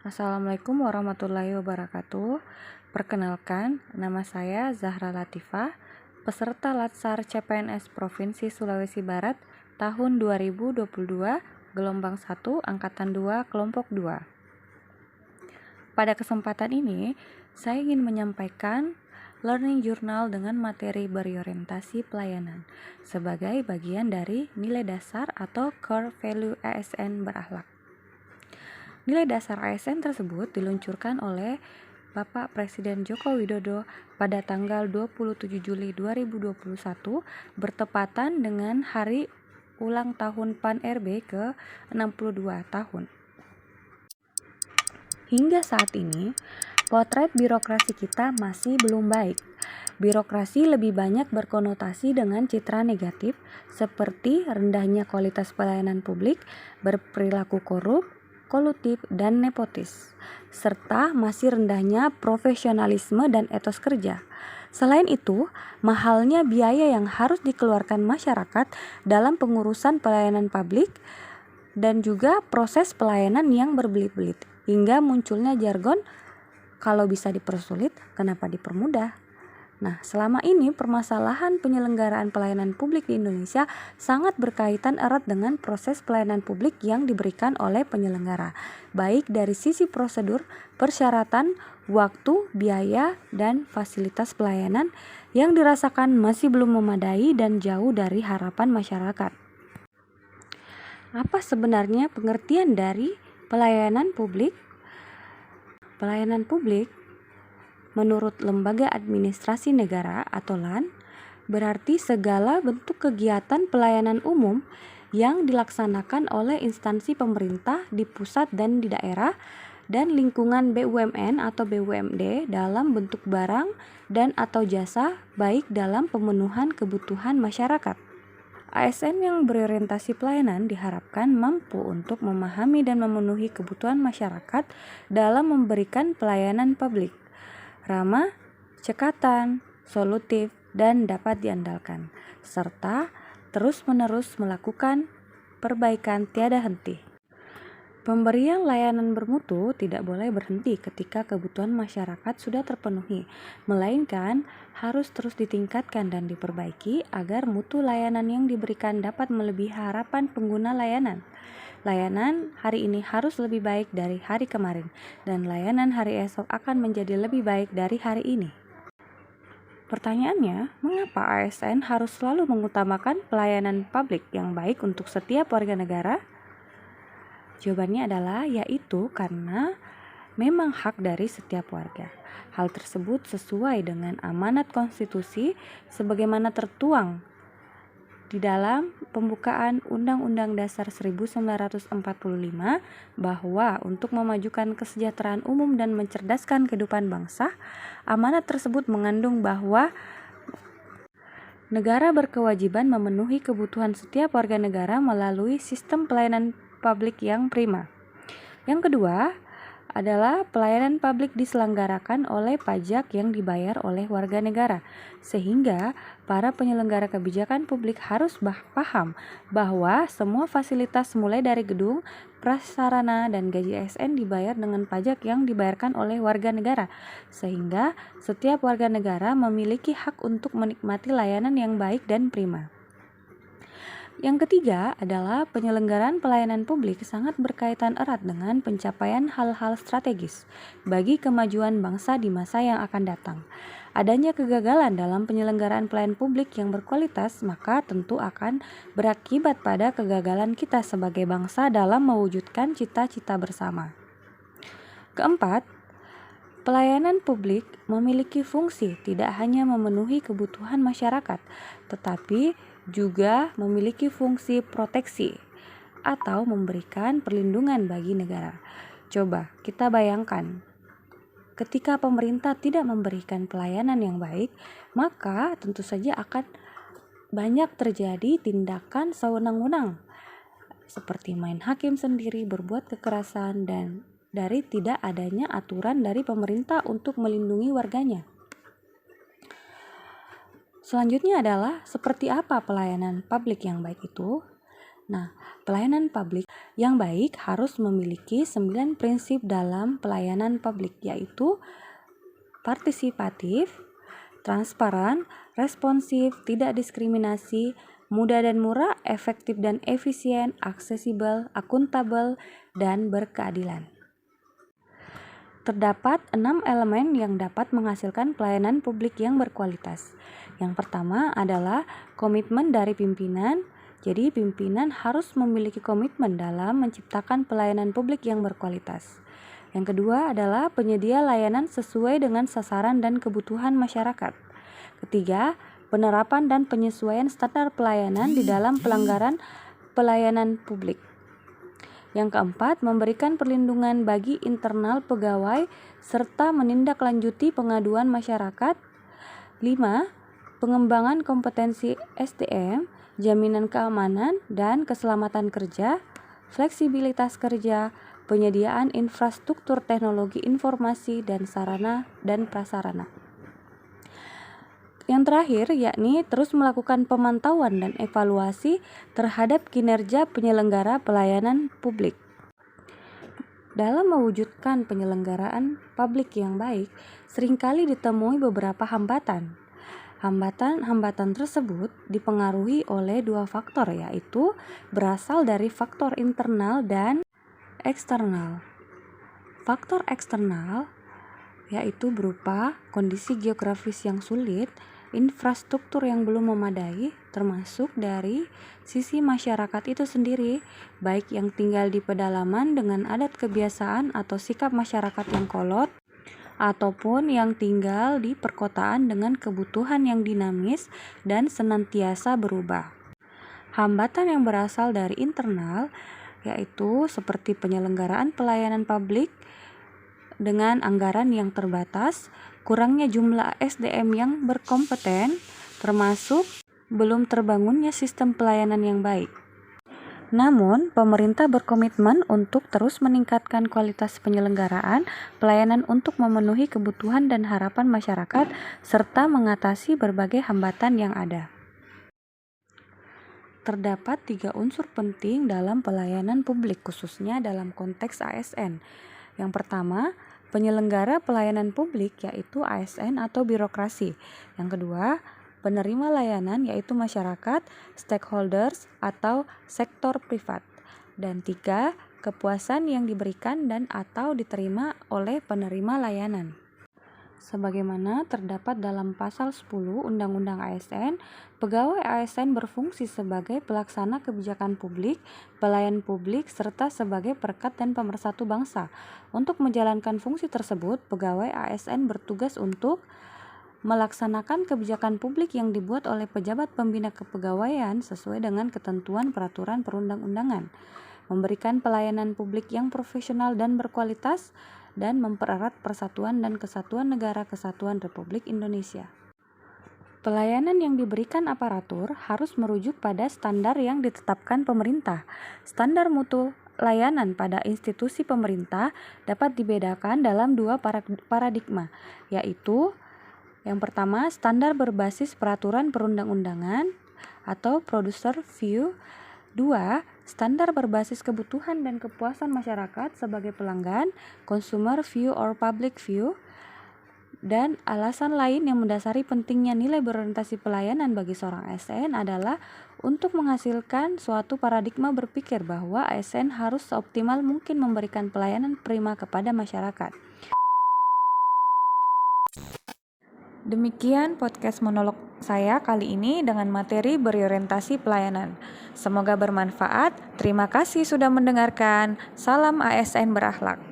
Assalamualaikum warahmatullahi wabarakatuh. Perkenalkan, nama saya Zahra Latifah, peserta Latsar CPNS Provinsi Sulawesi Barat tahun 2022, gelombang 1, angkatan 2, kelompok 2. Pada kesempatan ini, saya ingin menyampaikan learning journal dengan materi berorientasi pelayanan sebagai bagian dari nilai dasar atau core value ASN berakhlak. Nilai dasar ASN tersebut diluncurkan oleh Bapak Presiden Joko Widodo pada tanggal 27 Juli 2021 bertepatan dengan hari ulang tahun PAN RB ke-62 tahun. Hingga saat ini, potret birokrasi kita masih belum baik. Birokrasi lebih banyak berkonotasi dengan citra negatif seperti rendahnya kualitas pelayanan publik, berperilaku korup, kolutif, dan nepotis, serta masih rendahnya profesionalisme dan etos kerja. Selain itu, mahalnya biaya yang harus dikeluarkan masyarakat dalam pengurusan pelayanan publik dan juga proses pelayanan yang berbelit-belit, hingga munculnya jargon, kalau bisa dipersulit, kenapa dipermudah? Nah, selama ini permasalahan penyelenggaraan pelayanan publik di Indonesia sangat berkaitan erat dengan proses pelayanan publik yang diberikan oleh penyelenggara, baik dari sisi prosedur, persyaratan, waktu, biaya, dan fasilitas pelayanan yang dirasakan masih belum memadai dan jauh dari harapan masyarakat. Apa sebenarnya pengertian dari pelayanan publik? Pelayanan publik menurut Lembaga Administrasi Negara atau LAN berarti segala bentuk kegiatan pelayanan umum yang dilaksanakan oleh instansi pemerintah di pusat dan di daerah dan lingkungan BUMN atau BUMD dalam bentuk barang dan atau jasa baik dalam pemenuhan kebutuhan masyarakat. ASN yang berorientasi pelayanan diharapkan mampu untuk memahami dan memenuhi kebutuhan masyarakat dalam memberikan pelayanan publik ramah, cekatan, solutif, dan dapat diandalkan, serta terus-menerus melakukan perbaikan tiada henti. Pemberian layanan bermutu tidak boleh berhenti ketika kebutuhan masyarakat sudah terpenuhi, melainkan harus terus ditingkatkan dan diperbaiki agar mutu layanan yang diberikan dapat melebihi harapan pengguna layanan. Layanan hari ini harus lebih baik dari hari kemarin, dan layanan hari esok akan menjadi lebih baik dari hari ini. Pertanyaannya, mengapa ASN harus selalu mengutamakan pelayanan publik yang baik untuk setiap warga negara? Jawabannya adalah yaitu karena memang hak dari setiap warga. Hal tersebut sesuai dengan amanat konstitusi sebagaimana tertuang di dalam pembukaan Undang-Undang Dasar 1945 bahwa untuk memajukan kesejahteraan umum dan mencerdaskan kehidupan bangsa, amanat tersebut mengandung bahwa negara berkewajiban memenuhi kebutuhan setiap warga negara melalui sistem pelayanan publik yang prima. Yang kedua adalah pelayanan publik diselenggarakan oleh pajak yang dibayar oleh warga negara, sehingga para penyelenggara kebijakan publik harus paham bahwa semua fasilitas mulai dari gedung, prasarana, dan gaji ASN dibayar dengan pajak yang dibayarkan oleh warga negara, sehingga setiap warga negara memiliki hak untuk menikmati layanan yang baik dan prima. Yang ketiga adalah penyelenggaraan pelayanan publik sangat berkaitan erat dengan pencapaian hal-hal strategis bagi kemajuan bangsa di masa yang akan datang. Adanya kegagalan dalam penyelenggaraan pelayanan publik yang berkualitas maka tentu akan berakibat pada kegagalan kita sebagai bangsa dalam mewujudkan cita-cita bersama. Keempat, pelayanan publik memiliki fungsi tidak hanya memenuhi kebutuhan masyarakat, tetapi juga memiliki fungsi proteksi atau memberikan perlindungan bagi negara. Coba kita bayangkan, ketika pemerintah tidak memberikan pelayanan yang baik, maka tentu saja akan banyak terjadi tindakan sewenang-wenang, seperti main hakim sendiri, berbuat kekerasan, dan dari tidak adanya aturan dari pemerintah untuk melindungi warganya. Selanjutnya adalah seperti apa pelayanan publik yang baik itu? Nah, pelayanan publik yang baik harus memiliki 9 prinsip dalam pelayanan publik, yaitu partisipatif, transparan, responsif, tidak diskriminasi, mudah dan murah, efektif dan efisien, aksesibel, akuntabel, dan berkeadilan. Terdapat 6 elemen yang dapat menghasilkan pelayanan publik yang berkualitas. Yang pertama adalah komitmen dari pimpinan. Jadi pimpinan harus memiliki komitmen dalam menciptakan pelayanan publik yang berkualitas. Yang kedua adalah penyedia layanan sesuai dengan sasaran dan kebutuhan masyarakat. Ketiga, penerapan dan penyesuaian standar pelayanan di dalam pelanggaran pelayanan publik. Yang keempat, memberikan perlindungan bagi internal pegawai serta menindaklanjuti pengaduan masyarakat. 5. Pengembangan kompetensi SDM, jaminan keamanan dan keselamatan kerja, fleksibilitas kerja, penyediaan infrastruktur teknologi informasi dan sarana dan prasarana. Yang terakhir yakni terus melakukan pemantauan dan evaluasi terhadap kinerja penyelenggara pelayanan publik. Dalam mewujudkan penyelenggaraan publik yang baik, seringkali ditemui beberapa hambatan. Hambatan tersebut dipengaruhi oleh 2 faktor, yaitu berasal dari faktor internal dan eksternal. Faktor eksternal yaitu berupa kondisi geografis yang sulit, infrastruktur yang belum memadai, termasuk dari sisi masyarakat itu sendiri, baik yang tinggal di pedalaman dengan adat kebiasaan atau sikap masyarakat yang kolot, ataupun yang tinggal di perkotaan dengan kebutuhan yang dinamis dan senantiasa berubah. Hambatan yang berasal dari internal yaitu seperti penyelenggaraan pelayanan publik dengan anggaran yang terbatas, kurangnya jumlah SDM yang berkompeten, termasuk belum terbangunnya sistem pelayanan yang baik. Namun, pemerintah berkomitmen untuk terus meningkatkan kualitas penyelenggaraan pelayanan untuk memenuhi kebutuhan dan harapan masyarakat serta mengatasi berbagai hambatan yang ada. Terdapat 3 unsur penting dalam pelayanan publik, khususnya dalam konteks ASN. Yang pertama, penyelenggara pelayanan publik yaitu ASN atau birokrasi. Yang kedua, penerima layanan yaitu masyarakat, stakeholders atau sektor privat. Dan 3, kepuasan yang diberikan dan atau diterima oleh penerima layanan. Sebagaimana terdapat dalam pasal 10 Undang-Undang ASN, pegawai ASN berfungsi sebagai pelaksana kebijakan publik, pelayan publik, serta sebagai perekat dan pemersatu bangsa. Untuk menjalankan fungsi tersebut, pegawai ASN bertugas untuk melaksanakan kebijakan publik yang dibuat oleh pejabat pembina kepegawaian sesuai dengan ketentuan peraturan perundang-undangan, memberikan pelayanan publik yang profesional dan berkualitas, dan mempererat persatuan dan kesatuan negara kesatuan Republik Indonesia. Pelayanan yang diberikan aparatur harus merujuk pada standar yang ditetapkan pemerintah. Standar mutu layanan pada institusi pemerintah dapat dibedakan dalam 2 paradigma, yaitu yang pertama, standar berbasis peraturan perundang-undangan atau producer view. 2. Standar berbasis kebutuhan dan kepuasan masyarakat sebagai pelanggan, consumer view or public view. Dan alasan lain yang mendasari pentingnya nilai berorientasi pelayanan bagi seorang ASN adalah untuk menghasilkan suatu paradigma berpikir bahwa ASN harus seoptimal mungkin memberikan pelayanan prima kepada masyarakat. Demikian podcast monolog saya kali ini dengan materi berorientasi pelayanan. Semoga bermanfaat. Terima kasih sudah mendengarkan. Salam ASN berakhlak.